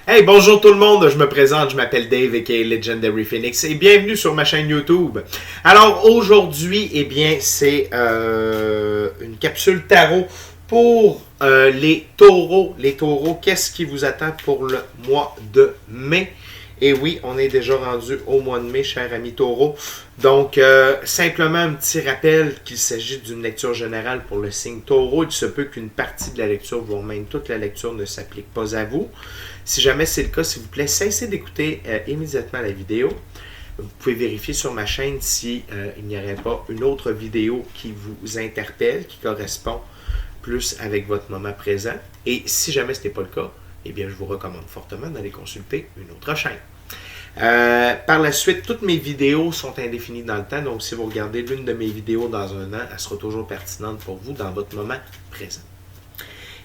Hey, bonjour tout le monde, je me présente, je m'appelle Dave aka Legendary Phoenix et bienvenue sur ma chaîne YouTube. Alors aujourd'hui, eh bien, c'est une capsule tarot pour les taureaux. Les taureaux, qu'est-ce qui vous attend pour le mois de mai? Et oui, on est déjà rendu au mois de mai, chers amis taureaux. Donc, simplement un petit rappel qu'il s'agit d'une lecture générale pour le signe taureau. Il se peut qu'une partie de la lecture, voire même toute la lecture, ne s'applique pas à vous. Si jamais c'est le cas, s'il vous plaît, cessez d'écouter immédiatement la vidéo. Vous pouvez vérifier sur ma chaîne si il n'y aurait pas une autre vidéo qui vous interpelle, qui correspond plus avec votre moment présent. Et si jamais ce n'est pas le cas, eh bien, je vous recommande fortement d'aller consulter une autre chaîne. Par la suite, toutes mes vidéos sont indéfinies dans le temps, donc si vous regardez l'une de mes vidéos dans un an, elle sera toujours pertinente pour vous dans votre moment présent.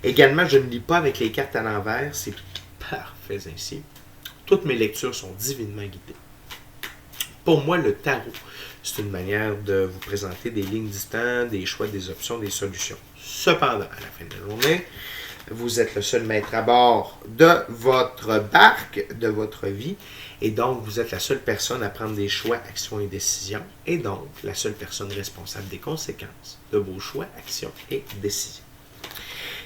Également, je ne lis pas avec les cartes à l'envers, c'est parfait ainsi. Toutes mes lectures sont divinement guidées. Pour moi, le tarot, c'est une manière de vous présenter des lignes du temps, des choix, des options, des solutions. Cependant, à la fin de la journée, vous êtes le seul maître à bord de votre barque, de votre vie, et donc vous êtes la seule personne à prendre des choix, actions et décisions, et donc la seule personne responsable des conséquences de vos choix, actions et décisions.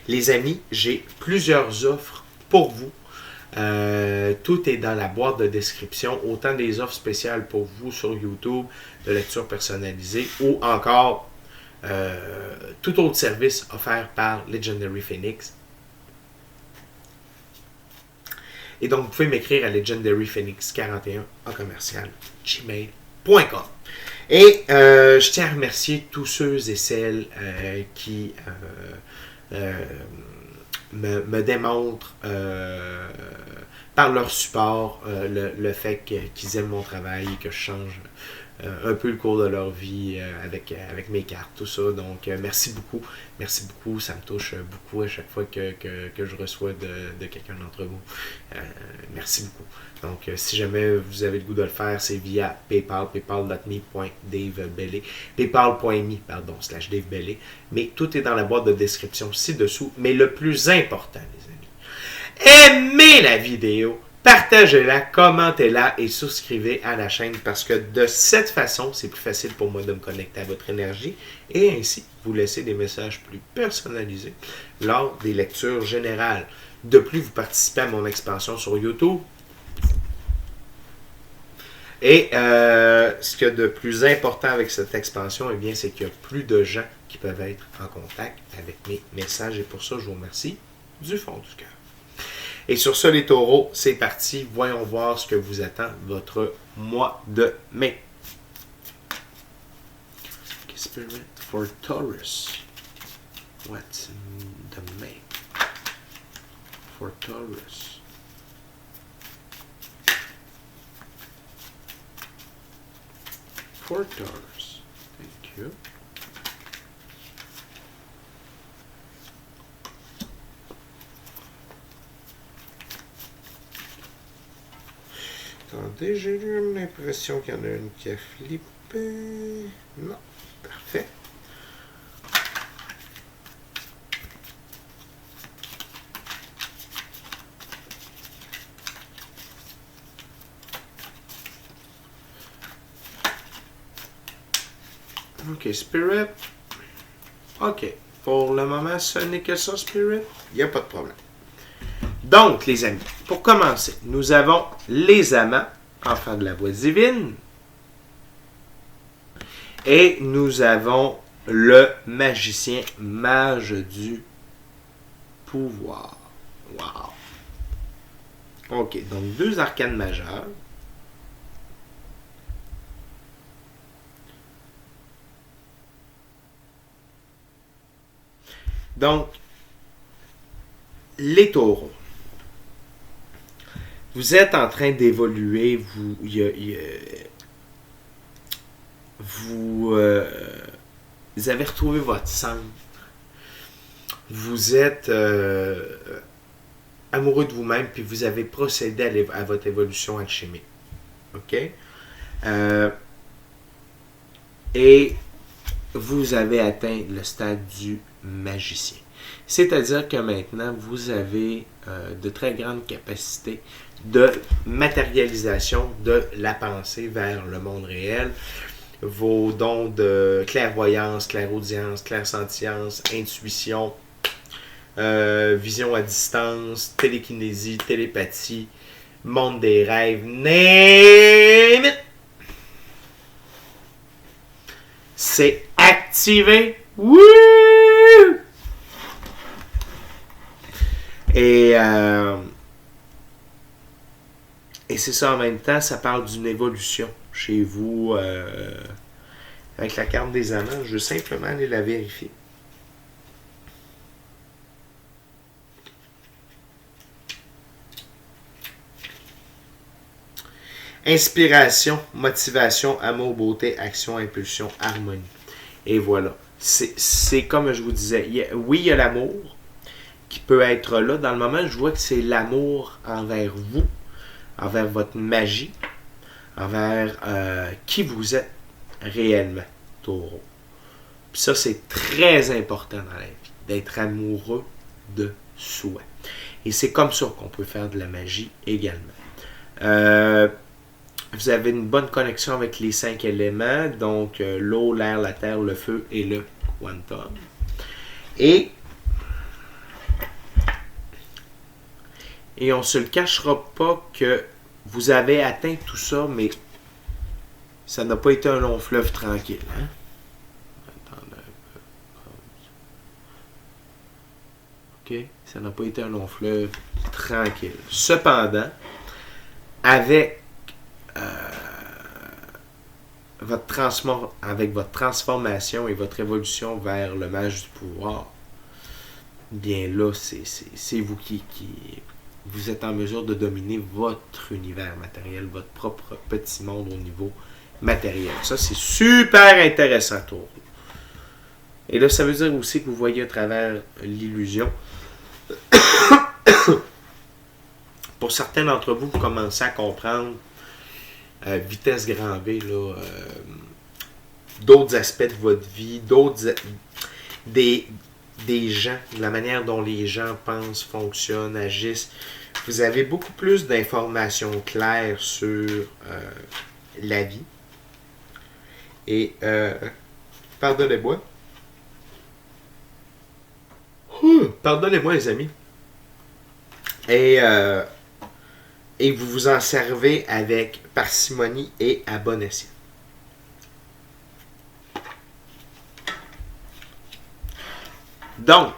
Les amis, j'ai plusieurs offres pour vous. Tout est dans la boîte de description, autant des offres spéciales pour vous sur YouTube, de lecture personnalisée, ou encore tout autre service offert par Legendary Phoenix. Et donc, vous pouvez m'écrire à legendaryphoenix41@gmail.com. Et je tiens à remercier tous ceux et celles qui me démontrent par leur support le fait qu'ils aiment mon travail et que je change un peu le cours de leur vie avec mes cartes, tout ça. Donc, merci beaucoup. Merci beaucoup. Ça me touche beaucoup à chaque fois que je reçois de quelqu'un d'entre vous. Merci beaucoup. Donc, si jamais vous avez le goût de le faire, c'est via PayPal, paypal.me.davebellé, paypal.me, pardon, /davebellé. Mais tout est dans la boîte de description ci-dessous. Mais le plus important, les amis, aimez la vidéo, partagez-la, commentez-la et souscrivez à la chaîne parce que de cette façon, c'est plus facile pour moi de me connecter à votre énergie et ainsi vous laisser des messages plus personnalisés lors des lectures générales. De plus, vous participez à mon expansion sur YouTube. Et ce qu'il y a de plus important avec cette expansion, eh bien, c'est qu'il y a plus de gens qui peuvent être en contact avec mes messages et pour ça, je vous remercie du fond du cœur. Et sur ce, les taureaux, c'est parti. Voyons voir ce que vous attend votre mois de mai. Spirit for Taurus. What's in the May for Taurus? For Taurus. Thank you. Attendez, j'ai eu l'impression qu'il y en a une qui a flippé. Non, parfait. Ok, Spirit. Ok, pour le moment, ce n'est que ça, Spirit. Il n'y a pas de problème. Donc, les amis, pour commencer, nous avons les amants, enfants de la voix divine. Et nous avons le magicien, mage du pouvoir. Wow! Ok, donc deux arcanes majeures. Donc, les taureaux. Vous êtes en train d'évoluer, vous avez retrouvé votre centre. Vous êtes amoureux de vous-même, puis vous avez procédé à votre évolution alchimique. OK? Et vous avez atteint le stade du magicien. C'est-à-dire que maintenant, vous avez de très grandes capacités de matérialisation de la pensée vers le monde réel. Vos dons de clairvoyance, clairaudience, clairsentience, intuition, vision à distance, télékinésie, télépathie, monde des rêves, name it! C'est activé. Wouh! Et c'est ça en même temps, ça parle d'une évolution chez vous avec la carte des amants. Je veux simplement aller la vérifier. Inspiration, motivation, amour, beauté, action, impulsion, harmonie. Et voilà. C'est comme je vous disais. Oui, il y a l'amour qui peut être là. Dans le moment, je vois que c'est l'amour envers vous, envers votre magie, envers qui vous êtes réellement, taureau. Puis ça, c'est très important dans la vie, d'être amoureux de soi. Et c'est comme ça qu'on peut faire de la magie également. Vous avez une bonne connexion avec les 5 éléments, donc l'eau, l'air, la terre, le feu et le quantum. Et on ne se le cachera pas que vous avez atteint tout ça, mais ça n'a pas été un long fleuve tranquille. Hein? Attendez un peu. OK? Ça n'a pas été un long fleuve tranquille. Cependant, avec votre transformation et votre évolution vers le mage du pouvoir, bien là, c'est vous qui vous êtes en mesure de dominer votre univers matériel, votre propre petit monde au niveau matériel. Ça, c'est super intéressant, Taureau. Et là, ça veut dire aussi que vous voyez à travers l'illusion. Pour certains d'entre vous, vous commencez à comprendre vitesse grand V, là, d'autres aspects de votre vie, des gens, de la manière dont les gens pensent, fonctionnent, agissent. Vous avez beaucoup plus d'informations claires sur la vie. Et pardonnez-moi. Pardonnez-moi, les amis. Et vous vous en servez avec parcimonie et à bon escient. Donc,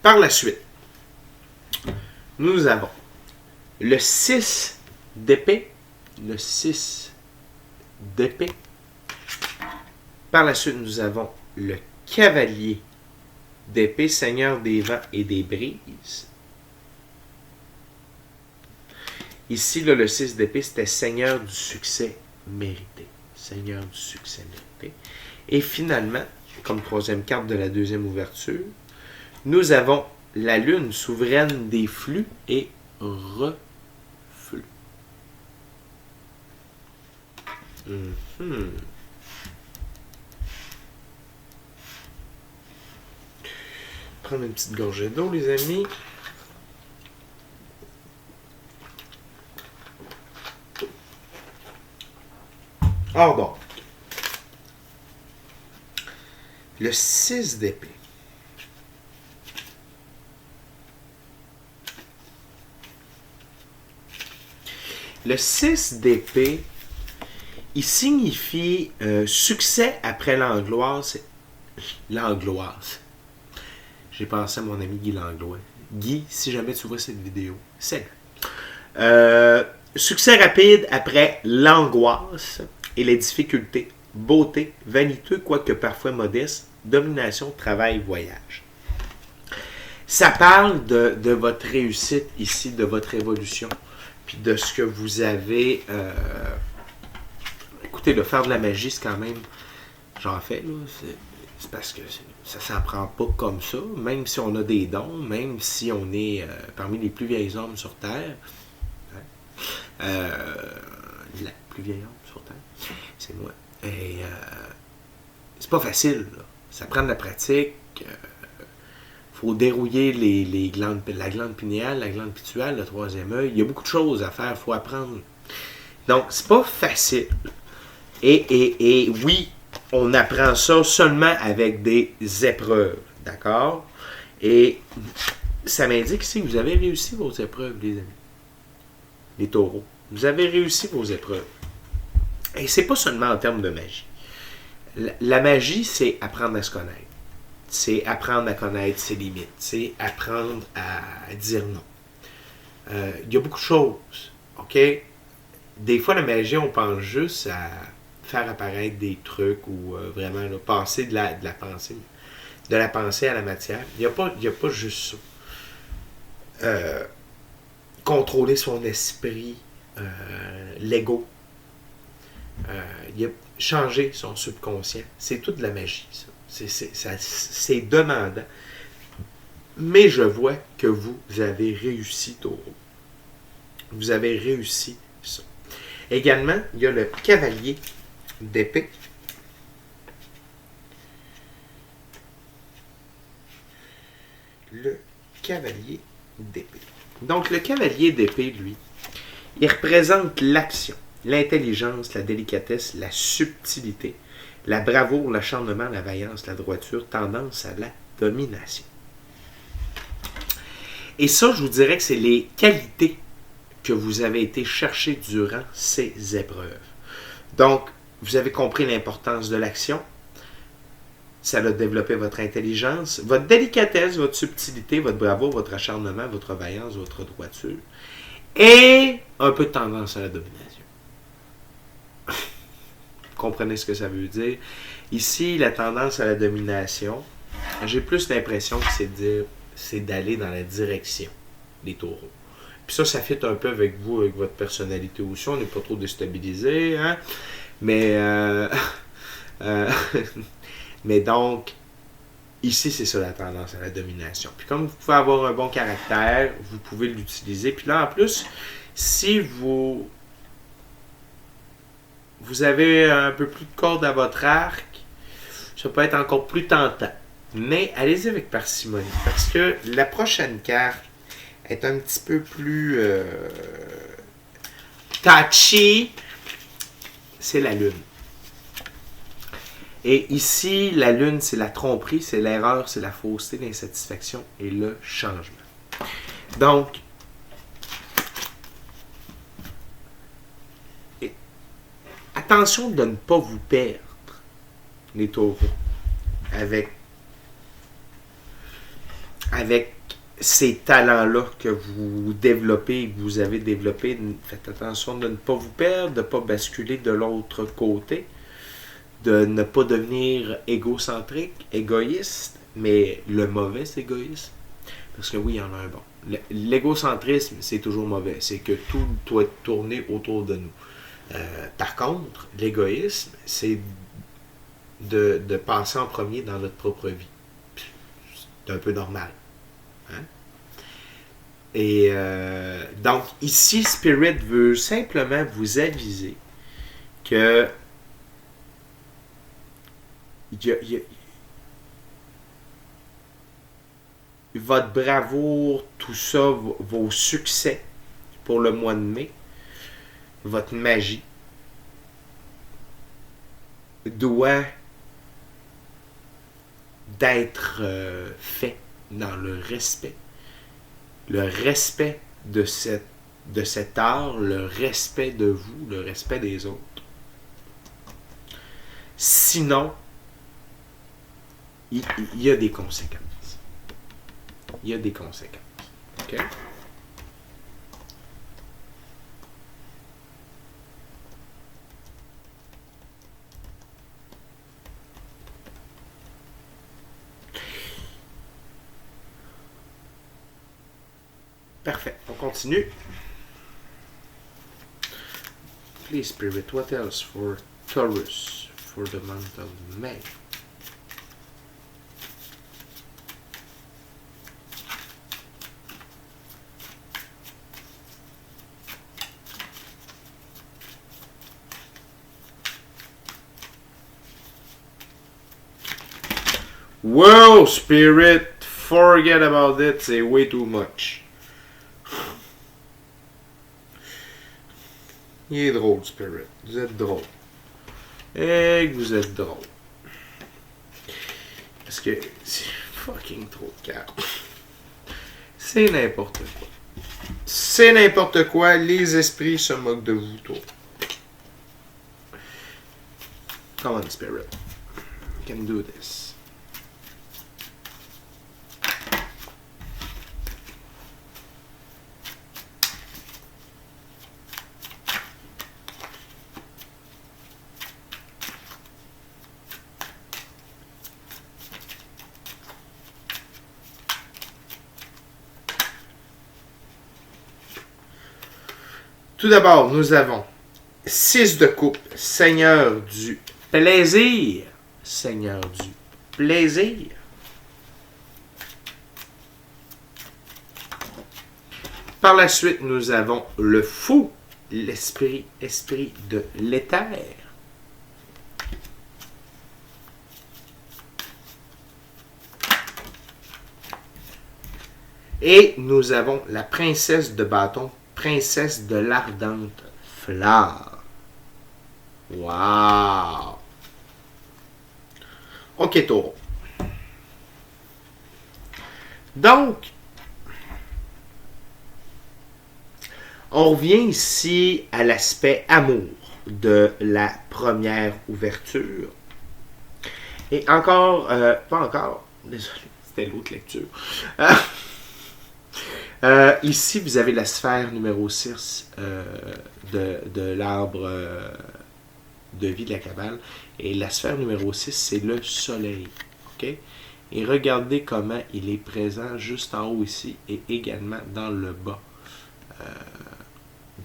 par la suite, nous avons le 6 d'épée. Le 6 d'épée. Par la suite, nous avons le cavalier d'épée, seigneur des vents et des brises. Ici, là, le 6 d'épée, c'était seigneur du succès mérité. Seigneur du succès mérité. Et finalement, comme troisième carte de la deuxième ouverture, nous avons la lune souveraine des flux et reflux. Prendre une petite gorgée d'eau, les amis. Or donc, le 6 d'épée. Le 6 d'épée, il signifie succès après l'angoisse. L'angoisse. J'ai pensé à mon ami Guy Langlois. Guy, si jamais tu vois cette vidéo, salut. Succès rapide après l'angoisse et les difficultés. Beauté, vaniteux, quoique parfois modeste, domination, travail, voyage. Ça parle de votre réussite ici, de votre évolution, puis de ce que vous avez... Écoutez, de faire de la magie, c'est quand même... J'en fais, là, c'est parce que ça ne s'apprend pas comme ça, même si on a des dons, même si on est parmi les plus vieils hommes sur Terre. La plus vieille homme sur Terre, c'est moi. Et c'est pas facile, là. Ça prend de la pratique. faut dérouiller les glandes, la glande pinéale, la glande pituale, le troisième œil. Il y a beaucoup de choses à faire, il faut apprendre. Donc, c'est pas facile. Et oui, on apprend ça seulement avec des épreuves. D'accord? Et ça m'indique ici que vous avez réussi vos épreuves, les amis. Les taureaux. Vous avez réussi vos épreuves. Et c'est pas seulement en termes de magie. La magie, c'est apprendre à se connaître. C'est apprendre à connaître ses limites. C'est apprendre à dire non. Il y a beaucoup de choses. OK? Des fois, la magie, on pense juste à faire apparaître des trucs ou vraiment là, passer de la pensée. De la pensée à la matière. Il n'y a pas juste ça. Contrôler son esprit, l'ego. Changer son subconscient. C'est toute de la magie, ça. C'est demandant. Mais je vois que vous avez réussi, taureau. Vous avez réussi ça. Également, il y a le cavalier d'épée. Le cavalier d'épée. Donc, le cavalier d'épée, lui, il représente l'action, l'intelligence, la délicatesse, la subtilité, la bravoure, l'acharnement, la vaillance, la droiture, tendance à la domination. Et ça, je vous dirais que c'est les qualités que vous avez été chercher durant ces épreuves. Donc, vous avez compris l'importance de l'action. Ça a développé votre intelligence, votre délicatesse, votre subtilité, votre bravoure, votre acharnement, votre vaillance, votre droiture. Et un peu de tendance à la domination. Vous comprenez ce que ça veut dire? Ici, la tendance à la domination, j'ai plus l'impression que c'est d'aller dans la direction des taureaux. Puis ça fit un peu avec vous, avec votre personnalité aussi. On n'est pas trop déstabilisé, hein? Mais mais donc, ici, c'est ça la tendance à la domination. Puis comme vous pouvez avoir un bon caractère, vous pouvez l'utiliser. Puis là, en plus, si vous avez un peu plus de corde à votre arc, ça peut être encore plus tentant. Mais allez-y avec parcimonie. Parce que la prochaine carte est un petit peu plus touchy. C'est la lune. Et ici, la lune, c'est la tromperie, c'est l'erreur, c'est la fausseté, l'insatisfaction et le changement. Donc, attention de ne pas vous perdre, les taureaux, avec ces talents-là que vous développez, que vous avez développés. Faites attention de ne pas vous perdre, de ne pas basculer de l'autre côté, de ne pas devenir égocentrique, égoïste, mais le mauvais égoïsme. Parce que oui, il y en a un bon. L'égocentrisme, c'est toujours mauvais. C'est que tout doit tourner autour de nous. Par contre, l'égoïsme, c'est de passer en premier dans notre propre vie. C'est un peu normal. Hein? Et donc, ici, Spirit veut simplement vous aviser que votre bravoure, tout ça, vos succès pour le mois de mai, votre magie, doit d'être fait dans le respect. Le respect de cet art, le respect de vous, le respect des autres. Sinon, il y a des conséquences. Il y a des conséquences. OK? Parfait. On continue. Please, Spirit, what else for Taurus for the month of May? Wow, Spirit, Forget about it, c'est way too much. Il est drôle, Spirit. Vous êtes drôle. Et que vous êtes drôle. Parce que c'est fucking trop de cartes. C'est n'importe quoi. C'est n'importe quoi. Les esprits se moquent de vous, toi. Come on, Spirit. You can do this. Tout d'abord, nous avons 6 de coupe, Seigneur du plaisir. Seigneur du plaisir. Par la suite, nous avons le fou, l'esprit, esprit de l'éther. Et nous avons la princesse de bâton, princesse de l'ardente flamme. Wow! Ok, taureau. Donc, on revient ici à l'aspect amour de la première ouverture. Et encore, pas encore, désolé, c'était l'autre lecture. Ici, vous avez la sphère numéro 6 de l'arbre de vie de la Kabbale. Et la sphère numéro 6, c'est le soleil. Okay? Et regardez comment il est présent juste en haut ici et également dans le bas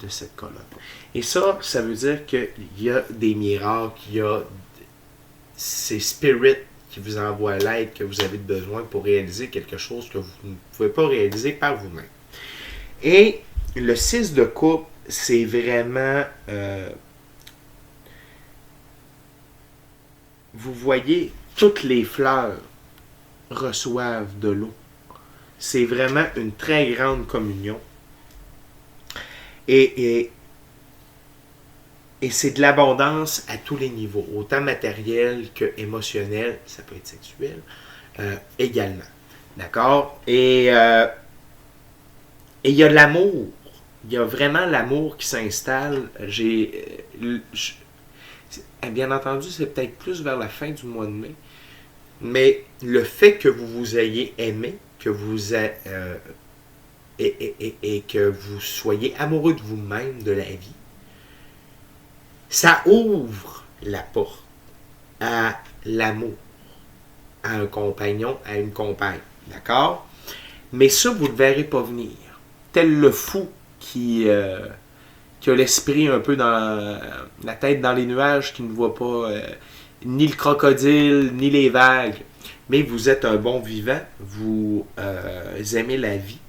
de cette colonne. Et ça veut dire qu'il y a des miracles, il y a ces spirits qui vous envoient l'aide que vous avez besoin pour réaliser quelque chose que vous ne pouvez pas réaliser par vous-même. Et le 6 de coupe, c'est vraiment... vous voyez, toutes les fleurs reçoivent de l'eau. C'est vraiment une très grande communion. Et c'est de l'abondance à tous les niveaux, autant matériel que émotionnel, ça peut être sexuel, également. D'accord? Et il y a l'amour. Il y a vraiment l'amour qui s'installe. Bien entendu, c'est peut-être plus vers la fin du mois de mai. Mais le fait que vous vous ayez aimé, que vous et que vous soyez amoureux de vous-même, de la vie, ça ouvre la porte à l'amour, à un compagnon, à une compagne. D'accord? Mais ça, vous ne le verrez pas venir. Tel le fou qui a l'esprit un peu dans la tête dans les nuages, qui ne voit pas ni le crocodile, ni les vagues. Mais vous êtes un bon vivant, vous aimez la vie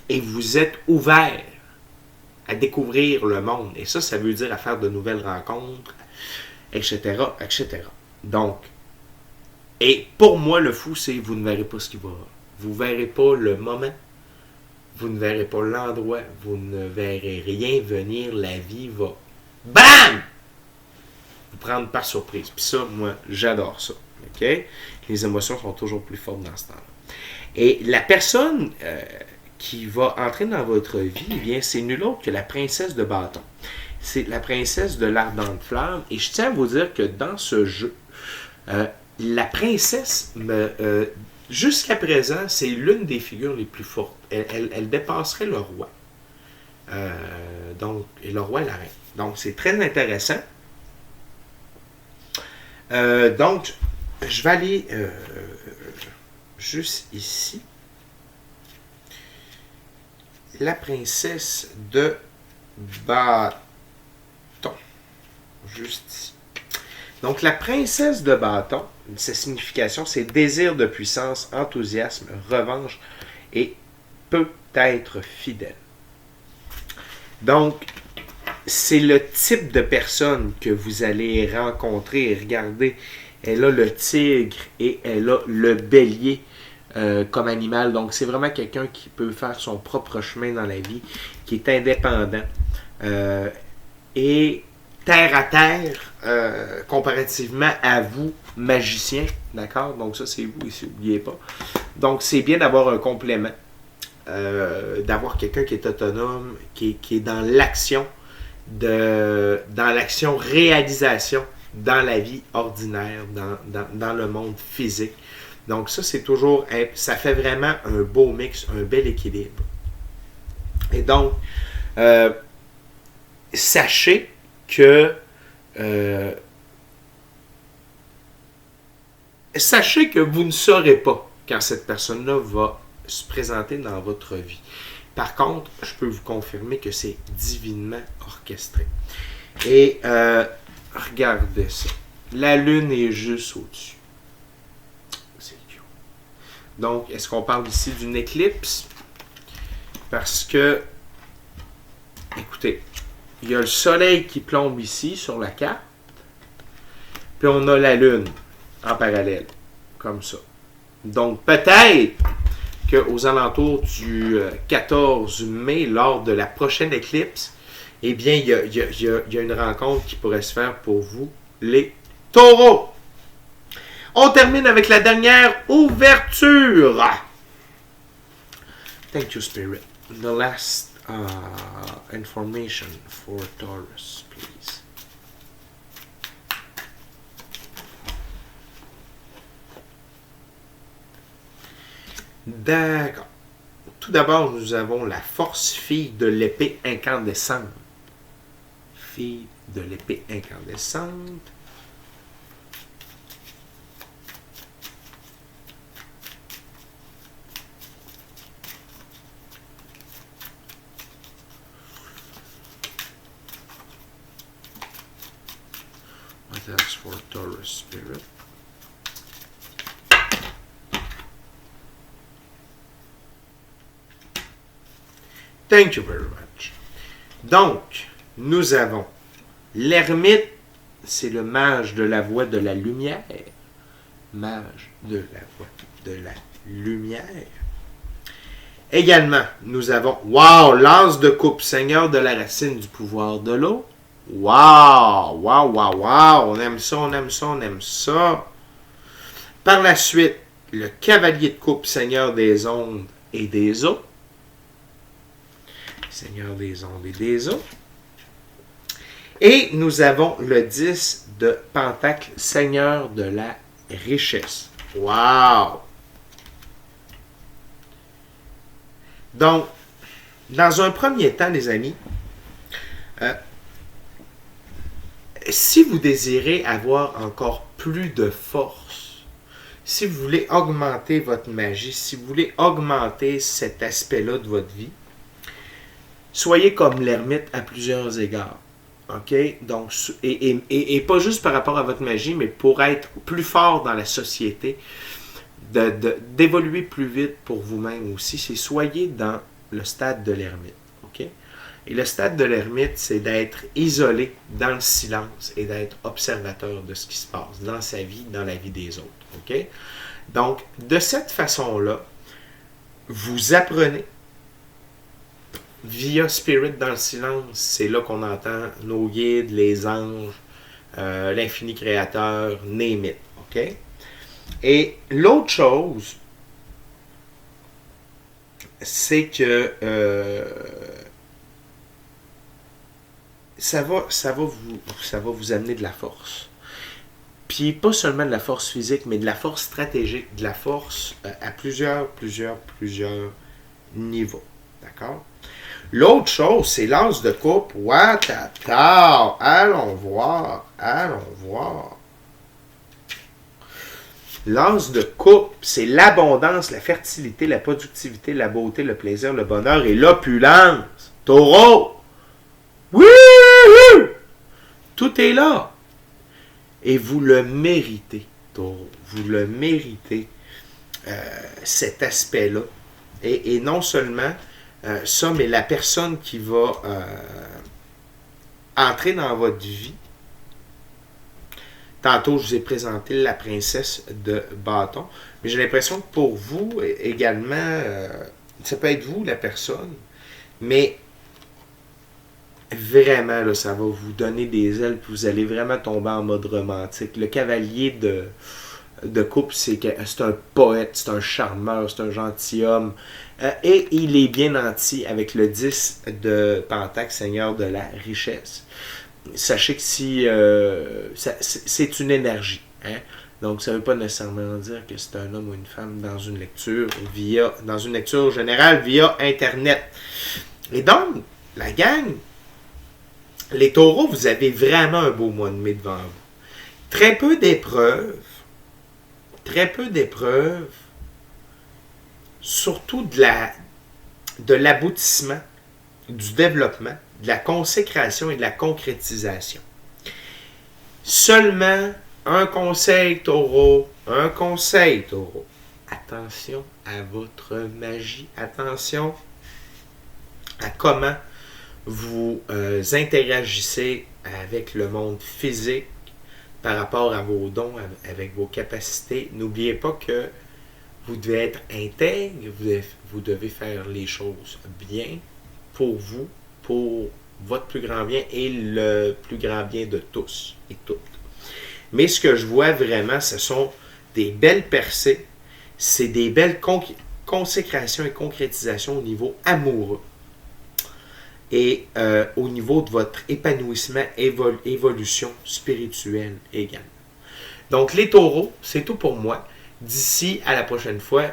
et vous êtes ouvert à découvrir le monde. Et ça veut dire à faire de nouvelles rencontres, etc., etc. Donc, et pour moi, le fou, c'est vous ne verrez pas ce qui va. Vous ne verrez pas le moment. Vous ne verrez pas l'endroit. Vous ne verrez rien venir. La vie va, BAM! Vous prendre par surprise. Puis ça, moi, j'adore ça. Okay? Les émotions sont toujours plus fortes dans ce temps-là. Et la personne qui va entrer dans votre vie, eh bien, c'est nul autre que la princesse de bâton. C'est la princesse de l'ardente flamme. Et je tiens à vous dire que dans ce jeu, la princesse, jusqu'à présent, c'est l'une des figures les plus fortes. Elle dépasserait le roi. Et le roi et la reine. Donc, c'est très intéressant. Donc, je vais aller juste ici. La princesse de bâton. Juste ici. Donc, la princesse de bâton, sa signification, c'est désir de puissance, enthousiasme, revanche et peut être fidèle. Donc, c'est le type de personne que vous allez rencontrer et regarder. elle a le tigre et elle a le bélier comme animal. Donc, c'est vraiment quelqu'un qui peut faire son propre chemin dans la vie, qui est indépendant et terre à terre comparativement à vous, magicien. D'accord? Donc, ça, c'est vous, ici, n'oubliez pas. Donc, c'est bien d'avoir un complément, d'avoir quelqu'un qui est autonome, qui est dans l'action, dans l'action réalisation dans la vie ordinaire, dans le monde physique. Donc ça, c'est toujours, ça fait vraiment un beau mix, un bel équilibre. Et donc, sachez que vous ne saurez pas quand cette personne-là va se présenter dans votre vie. Par contre, je peux vous confirmer que c'est divinement orchestré. Et regardez ça. La Lune est juste au-dessus. C'est cute. Donc, est-ce qu'on parle ici d'une éclipse? Parce que, écoutez, il y a le Soleil qui plombe ici sur la carte. Puis on a la Lune en parallèle, comme ça. Donc, peut-être qu'aux alentours du 14 mai, lors de la prochaine éclipse, eh bien, il y a une rencontre qui pourrait se faire pour vous, les taureaux. On termine avec la dernière ouverture. Thank you, Spirit. The last information for Taurus, please. D'accord. Tout d'abord, nous avons la force fille de l'épée incandescente. Fille de l'épée incandescente. What else for Taurus Spirit? Thank you very much. Donc, nous avons l'ermite, c'est le mage de la voie de la lumière. Mage de la voie de la lumière. Également, nous avons, l'as de coupe, seigneur de la racine du pouvoir de l'eau. Wow, on aime ça, on aime ça, on aime ça. Par la suite, le cavalier de coupe, seigneur des ondes et des eaux. Seigneur des ondes et des eaux. Et nous avons le 10 de Pentacle, Seigneur de la richesse. Wow! Donc, dans un premier temps, les amis, si vous désirez avoir encore plus de force, si vous voulez augmenter votre magie, si vous voulez augmenter cet aspect-là de votre vie, soyez comme l'ermite à plusieurs égards. OK? Donc, et pas juste par rapport à votre magie, mais pour être plus fort dans la société, d'évoluer plus vite pour vous-même aussi, c'est soyez dans le stade de l'ermite. OK? Et le stade de l'ermite, c'est d'être isolé dans le silence et d'être observateur de ce qui se passe dans sa vie, dans la vie des autres. OK? Donc, de cette façon-là, vous apprenez via Spirit dans le silence, c'est là qu'on entend nos guides, les anges, l'infini créateur, name it. OK? Et l'autre chose, c'est que ça va vous amener de la force. Puis pas seulement de la force physique, mais de la force stratégique, de la force à plusieurs niveaux. D'accord? L'autre chose, c'est l'as de coupe. Allons voir. L'as de coupe, c'est l'abondance, la fertilité, la productivité, la beauté, le plaisir, le bonheur et l'opulence. Taureau! Oui! Tout est là. Et vous le méritez, Taureau. Vous le méritez, cet aspect-là. Et non seulement ça, mais la personne qui va entrer dans votre vie, Tantôt, je vous ai présenté la princesse de bâton. Mais j'ai l'impression que pour vous également, ça peut être vous, la personne, mais vraiment, là, ça va vous donner des ailes, puis vous allez vraiment tomber en mode romantique. Le cavalier de coupe, c'est un poète, c'est un charmeur, c'est un gentilhomme. Et il est bien nanti avec le 10 de Pentacle, Seigneur de la richesse. Sachez que si c'est une énergie. Hein? Donc, ça ne veut pas nécessairement dire que c'est un homme ou une femme dans une lecture générale via Internet. Et donc, la gang, les taureaux, vous avez vraiment un beau mois de mai devant vous. Très peu d'épreuves, surtout de l'aboutissement, du développement, de la consécration et de la concrétisation. Seulement un conseil taureau, attention à votre magie, attention à comment vous interagissez avec le monde physique par rapport à vos dons, avec vos capacités. N'oubliez pas que vous devez être intègre, vous devez faire les choses bien pour vous, pour votre plus grand bien et le plus grand bien de tous et toutes. Mais ce que je vois vraiment, ce sont des belles percées, c'est des belles consécrations et concrétisations au niveau amoureux et au niveau de votre épanouissement, évolution spirituelle également. Donc les taureaux, c'est tout pour moi. D'ici à la prochaine fois,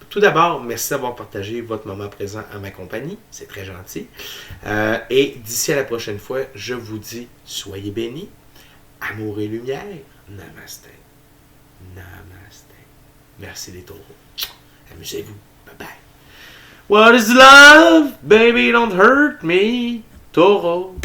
tout d'abord, merci d'avoir partagé votre moment présent à ma compagnie. C'est très gentil. Et d'ici à la prochaine fois, je vous dis, soyez bénis. Amour et lumière. Namaste. Namaste. Merci les taureaux. Amusez-vous. Bye bye. What is love? Baby, don't hurt me. Taureau.